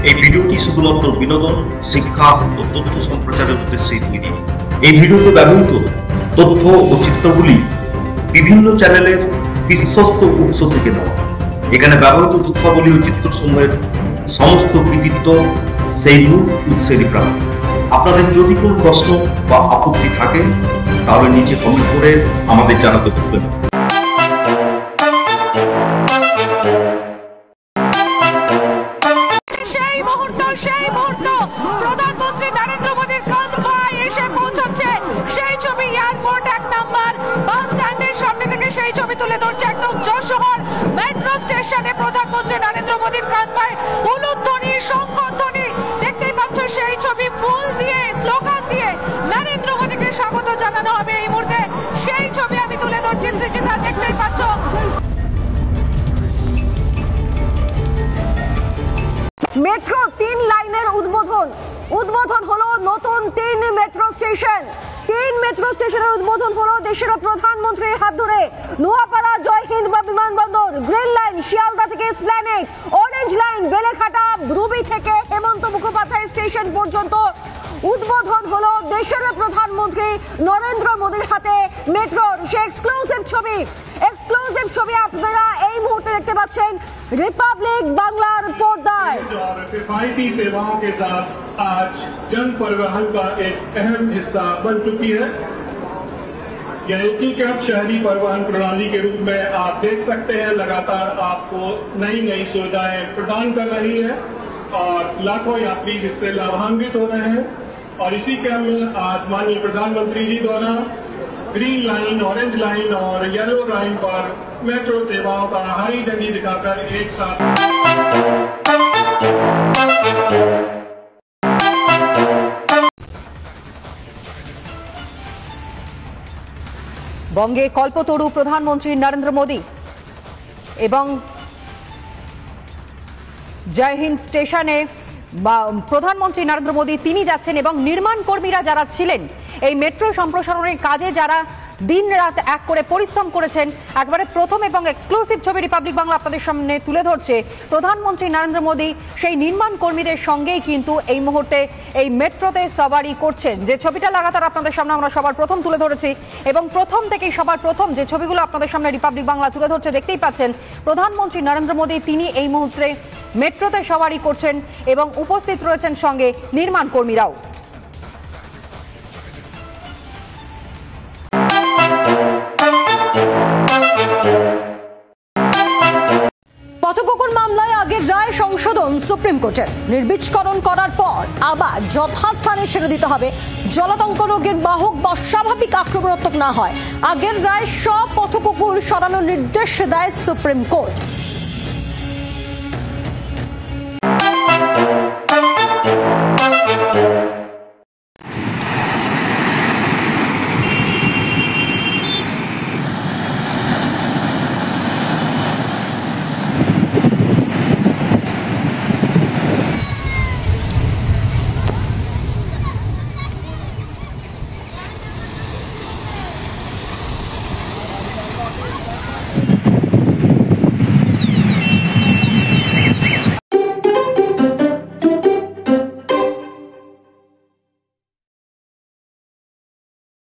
এই ভিডিওটি শুধুমাত্র বিনোদন, শিক্ষা ও তথ্য সম্প্রচারের উদ্দেশ্যে তৈরি। এই ভিডিওতে ব্যবহৃত তথ্য ও চিত্রগুলি বিভিন্ন চ্যানেলের বিশ্বস্ত উৎস থেকে নেওয়া। এখানে ব্যবহৃত তথ্যাবলী ও চিত্রসমূহের সমস্ত কৃতিত্ব সেই মূল উৎসেরই প্রাপ্ত। আপনাদের যদি কোনো প্রশ্ন বা আপত্তি থাকে তাহলে নিচে কমেন্ট করে আমাদের জানাতে ভুলবেন না। সেই মুহূর্ত প্রধানমন্ত্রী নরেন্দ্র মোদীর কনভয় এসে পৌঁছচ্ছে। সেই ছবি এয়ারপোর্ট 1 নম্বর বাস স্ট্যান্ডের সামনে থেকে সেই ছবি তুলে ধরছে একদম যশোহর মেট্রো স্টেশনে প্রধানমন্ত্রী নরেন্দ্র মোদীর কনভয়। উলুধ্বনি, শঙ্খধ্বনি, দেখতেই পাচ্ছ সেই ছবি, ফুল দিয়ে, স্লোগান দিয়ে নরেন্দ্র মোদীকে স্বাগত জানানো হবে এই মুহূর্তে। সেই ছবি আমি তুলে ধরছি, সৃজিতা দেখতেই পাচ্ছ। মেট্রো 3 লাইনের উদ্বোধন হলো নতুন 3 মেট্রো স্টেশন। 3 মেট্রো স্টেশনের উদ্বোধন হলো দেশের প্রধানমন্ত্রীর হাত ধরে। নোয়াপাড়া জয় হিন্দ বা বিমানবন্দর, গ্রিন লাইন শিয়ালদা থেকে Esplanade, orange line Beleghata Ruby থেকে হেমন্ত মুখোপাধ্যায় স্টেশন পর্যন্ত উদ্বোধন হলো দেশের প্রধানমন্ত্রী নরেন্দ্র মোদীর হাতে মেট্রোর। সে এক্সক্লুসিভ ছবি আপনারা এই মুহূর্তে দেখতে পাচ্ছেন रिपब्लिक बांग्लार पौधाय। किफायती सेवाओं के साथ आज जन परिवहन का एक अहम हिस्सा बन चुकी है। यह एकीकृत शहरी परिवहन प्रणाली के रूप में आप देख सकते हैं लगातार आपको नई नई सुविधाएं प्रदान कर रही है और लाखों यात्री जिससे लाभान्वित हो रहे हैं। और इसी क्रम में आज माननीय प्रधानमंत्री जी द्वारा ग्रीन लाइन, ऑरेंज लाइन और येलो लाइन पर मेट्रो सेवाओं का हरी झंडी दिखाकर एक साथ বঙ্গে কল্পতরু প্রধানমন্ত্রী নরেন্দ্র মোদী এবং জয় হিন্দ স্টেশনে প্রধানমন্ত্রী নরেন্দ্র মোদী তিনি যাচ্ছেন এবং নির্মাণ কর্মীরা যারা ছিলেন এই মেট্রো সম্প্রসারণের কাজে যারা দিন রাত এক করে পরিশ্রম করেছেন, একবারে প্রথম এবং এক্সক্লুসিভ ছবি রিপাবলিক বাংলা আপনাদের সামনে তুলে ধরছে। প্রধানমন্ত্রী নরেন্দ্র মোদী সেই নির্মাণ কর্মীদের সঙ্গেই কিন্তু এই মুহূর্তে এই মেট্রোতে সওয়ারি করছেন। যে ছবিটা লাগাতার আপনাদের সামনে আমরা সবার প্রথম তুলে ধরেছি এবং প্রথম থেকেই সবার প্রথম যে ছবিগুলো আপনাদের সামনে রিপাবলিক বাংলা তুলে ধরছে দেখতেই পাচ্ছেন প্রধানমন্ত্রী নরেন্দ্র মোদী তিনি এই মুহূর্তে মেট্রোতে সওয়ারি করছেন এবং উপস্থিত রয়েছেন সঙ্গে নির্মাণ কর্মীরাও। পথকুকুর মামলায় আগের রায় সংশোধন সুপ্রিম কোর্টের। নির্বীজকরণ করার পর আবার যথাস্থানে ছেড়ে দিতে হবে। জলাতঙ্ক রোগের বাহক বা স্বাভাবিক আক্রমণাত্মক না হয় আগের রায় সব পথকুকুর সরানোর নির্দেশ দেয় সুপ্রিম কোর্ট।